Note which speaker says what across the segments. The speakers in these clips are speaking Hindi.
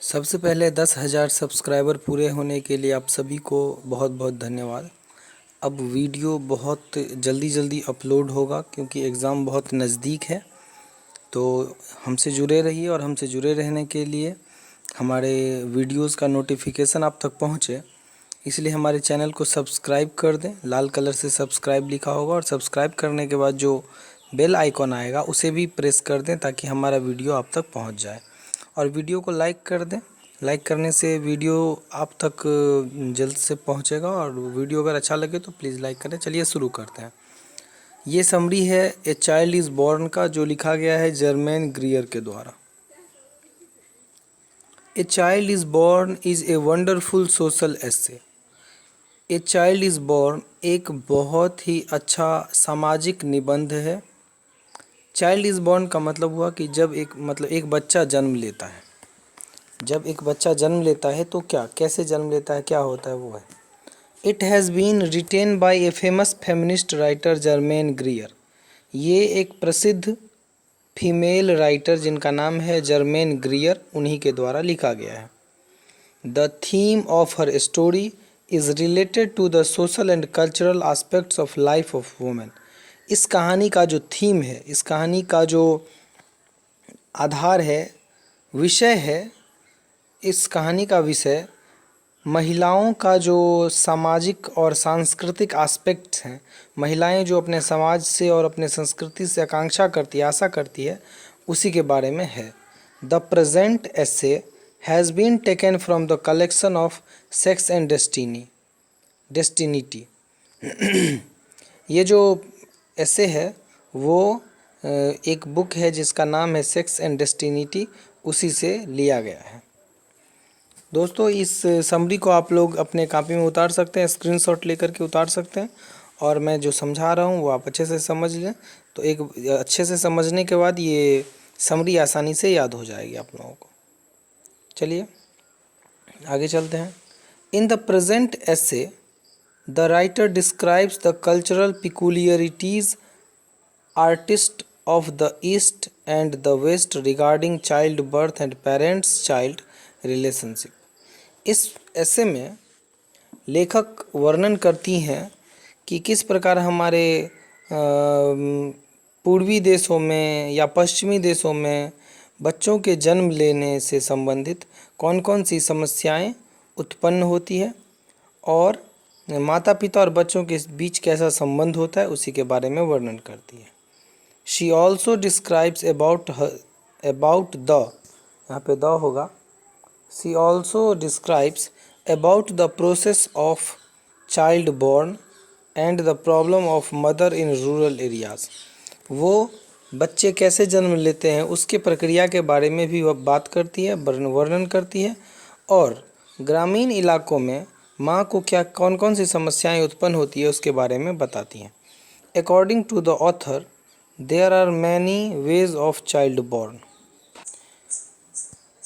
Speaker 1: सबसे पहले 10,000 सब्सक्राइबर पूरे होने के लिए आप सभी को बहुत बहुत धन्यवाद। अब वीडियो बहुत जल्दी जल्दी अपलोड होगा क्योंकि एग्ज़ाम बहुत नज़दीक है। तो हमसे जुड़े रहिए और हमसे जुड़े रहने के लिए हमारे वीडियोस का नोटिफिकेशन आप तक पहुंचे, इसलिए हमारे चैनल को सब्सक्राइब कर दें। लाल कलर से सब्सक्राइब लिखा होगा और सब्सक्राइब करने के बाद जो बेल आइकॉन आएगा उसे भी प्रेस कर दें ताकि हमारा वीडियो आप तक पहुंच जाए। और वीडियो को लाइक कर दें। लाइक करने से वीडियो आप तक जल्द से पहुंचेगा और वीडियो अगर अच्छा लगे तो प्लीज़ लाइक करें। चलिए शुरू करते हैं। ये समरी है ए चाइल्ड इज़ बॉर्न का, जो लिखा गया है जर्मेन ग्रियर के द्वारा। A child is born is a wonderful social essay. A child is born एक बहुत ही अच्छा सामाजिक निबंध है। चाइल्ड इज़ बॉर्न का मतलब हुआ कि जब एक बच्चा जन्म लेता है। जब एक बच्चा जन्म लेता है तो कैसे जन्म लेता है, क्या होता है, वो है it has been written by a famous feminist writer Germaine Greer. ये एक प्रसिद्ध फीमेल राइटर जिनका नाम है जर्मेन ग्रियर, उन्हीं के द्वारा लिखा गया है। The theme of her story is related to the social and cultural aspects of life of women. इस कहानी का जो थीम है, इस कहानी का जो आधार है, विषय है, इस कहानी का विषय महिलाओं का जो सामाजिक और सांस्कृतिक एस्पेक्ट्स हैं, महिलाएं जो अपने समाज से और अपने संस्कृति से आकांक्षा करती है, आशा करती है, उसी के बारे में है। The present essay has been taken from the collection of sex and destiny. ये जो ऐसे है वो एक बुक है जिसका नाम है सेक्स एंड डेस्टिनिटी, उसी से लिया गया है। दोस्तों, इस समरी को आप लोग अपने कॉपी में उतार सकते हैं, स्क्रीनशॉट लेकर के उतार सकते हैं, और मैं जो समझा रहा हूँ वो आप अच्छे से समझ लें। तो एक अच्छे से समझने के बाद ये समरी आसानी से याद हो जाएगी आप लोगों को। चलिए आगे चलते हैं। In the present essay the writer describes the cultural peculiarities artist of the East and the West regarding childbirth and parents-child relationship। इस ऐसे में लेखक वर्णन करती हैं कि किस प्रकार हमारे पूर्वी देशों में या पश्चिमी देशों में बच्चों के जन्म लेने से संबंधित कौन कौन सी समस्याएं उत्पन्न होती है और माता पिता और बच्चों के बीच कैसा संबंध होता है, उसी के बारे में वर्णन करती है। She also describes about the, यहाँ पे द होगा, she also describes about the process of child born and the problem of mother in rural areas। वो बच्चे कैसे जन्म लेते हैं उसके प्रक्रिया के बारे में भी वह बात करती है, वर्णन करती है, और ग्रामीण इलाकों में माँ को क्या कौन कौन सी समस्याएं उत्पन्न होती है उसके बारे में बताती हैं। According to the author, There are many ways of child born।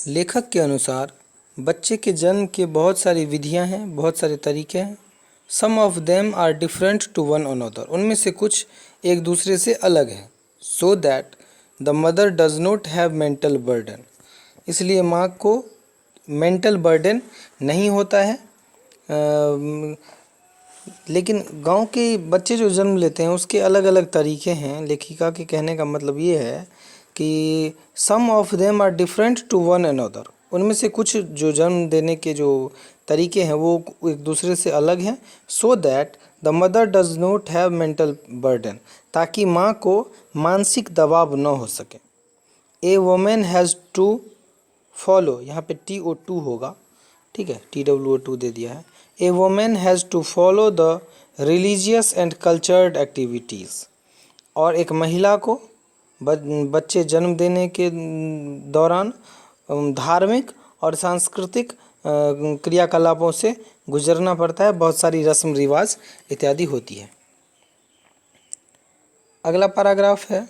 Speaker 1: लेखक के अनुसार बच्चे के जन्म के बहुत सारी विधियां हैं, बहुत सारे तरीके हैं। Some of them are different to one another। उनमें से कुछ एक दूसरे से अलग हैं। So that the mother does not have mental burden। इसलिए माँ को mental burden नहीं होता है। लेकिन गांव के बच्चे जो जन्म लेते हैं उसके अलग अलग तरीके हैं। लेखिका के कहने का मतलब ये है कि some of them are different to one another. उनमें से कुछ जो जन्म देने के जो तरीके हैं वो एक दूसरे से अलग हैं। So that the mother does not have mental burden, ताकि माँ को मानसिक दबाव न हो सके। ए वोमेन हैज़ टू फॉलो, यहाँ पे TO2 होगा, ठीक है, TWO2 दे दिया है। A women has to follow the religious and cultured activities. और एक महिला को बच्चे जन्म देने के दौरान धार्मिक और सांस्कृतिक क्रियाकलापों से गुजरना पड़ता है। बहुत सारी रस्म रिवाज इत्यादि होती है। अगला पैराग्राफ है,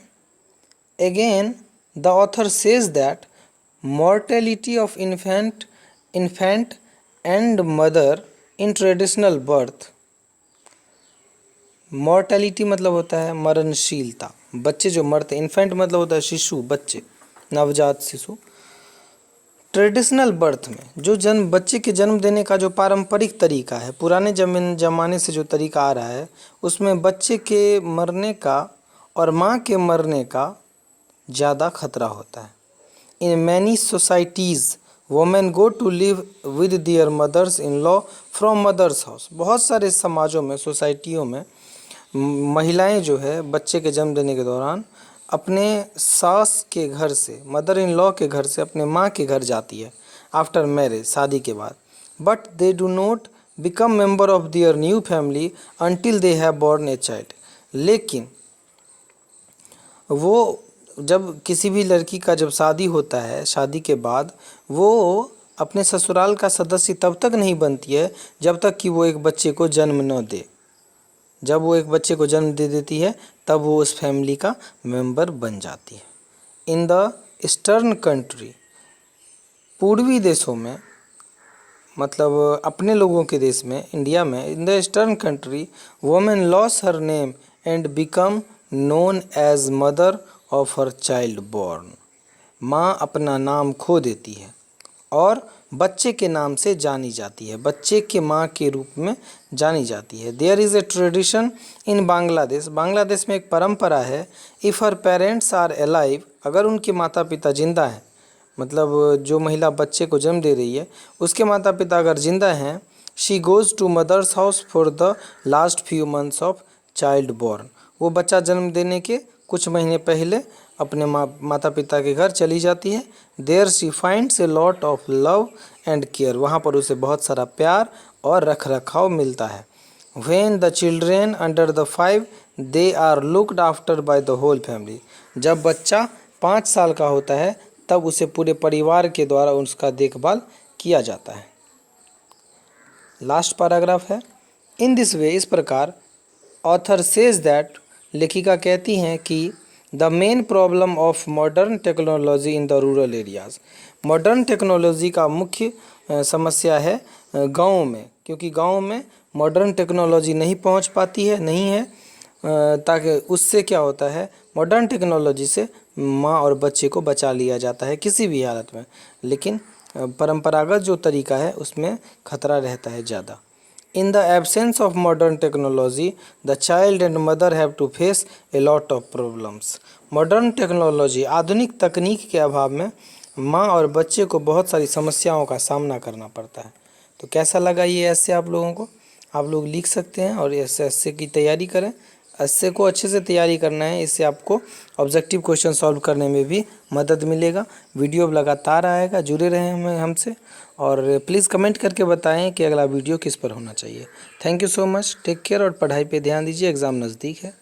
Speaker 1: again the author says that mortality of infant and mother in traditional birth। mortality मतलब होता है मरणशीलता, बच्चे जो मरते, इन्फेंट मतलब होता है शिशु, बच्चे, नवजात शिशु। ट्रेडिशनल बर्थ में जो बच्चे के जन्म देने का जो पारंपरिक तरीका है, पुराने ज़माने से जो तरीका आ रहा है, उसमें बच्चे के मरने का और माँ के मरने का ज़्यादा खतरा होता है। In many societies women go to live with their mothers in law from mother's house. बहुत सारे समाजों में, सोसाइटियों में महिलाएं जो है बच्चे के जन्म देने के दौरान अपने सास के घर से, मदर इन लॉ के घर से अपने माँ के घर जाती है आफ्टर मैरिज, शादी के बाद। But they do not become member of their new family until they have born a child. लेकिन वो जब किसी भी लड़की का जब शादी होता है, शादी के बाद वो अपने ससुराल का सदस्य तब तक नहीं बनती है जब तक कि वो एक बच्चे को जन्म न दे। जब वो एक बच्चे को जन्म दे देती है तब वो उस फैमिली का मेंबर बन जाती है। इन द ईस्टर्न कंट्री, पूर्वी देशों में, मतलब अपने लोगों के देश में, इंडिया में, in the eastern country women lose her name and become known as mother of her child born. माँ अपना नाम खो देती है और बच्चे के नाम से जानी जाती है, बच्चे के माँ के रूप में जानी जाती है। There is a tradition in Bangladesh, Bangladesh में एक परंपरा है, if her parents are alive, अगर उनके माता पिता जिंदा हैं, मतलब जो महिला बच्चे को जन्म दे रही है उसके माता पिता अगर जिंदा हैं, she goes to mother's house for the last few months of child born. वो बच्चा जन्म देने के कुछ महीने पहले अपने माता पिता के घर चली जाती है। There she finds a lot of love and care, वहाँ पर उसे बहुत सारा प्यार और रख रखाव मिलता है। When the children under the 5 they are looked after by the whole family, जब बच्चा 5 साल का होता है तब उसे पूरे परिवार के द्वारा उसका देखभाल किया जाता है। लास्ट पैराग्राफ है, इन दिस वे, इस प्रकार, ऑथर सेज दैट, लेखिका कहती हैं कि the main problem of modern technology in the rural areas, modern technology का मुख्य समस्या है गाँव में, क्योंकि गाँव में मॉडर्न टेक्नोलॉजी नहीं पहुंच पाती है, नहीं है, ताकि उससे क्या होता है, मॉडर्न टेक्नोलॉजी से माँ और बच्चे को बचा लिया जाता है किसी भी हालत में, लेकिन परंपरागत जो तरीका है उसमें खतरा रहता है ज़्यादा। In the absence of modern technology, the child and mother have to face a lot of problems. Modern technology, आधुनिक तकनीक के अभाव में माँ और बच्चे को बहुत सारी समस्याओं का सामना करना पड़ता है। तो कैसा लगा ये ऐसे आप लोगों को? आप लोग लिख सकते हैं और ऐसे की तैयारी करें। ऐसे को अच्छे से तैयारी करना है, इससे आपको ऑब्जेक्टिव क्वेश्चन सॉल्व करने में भी मदद मिलेगा। वीडियो लगातार आएगा, जुड़े रहें हमसे और प्लीज़ कमेंट करके बताएं कि अगला वीडियो किस पर होना चाहिए। Thank you so much, take care और पढ़ाई पे ध्यान दीजिए, एग्ज़ाम नज़दीक है।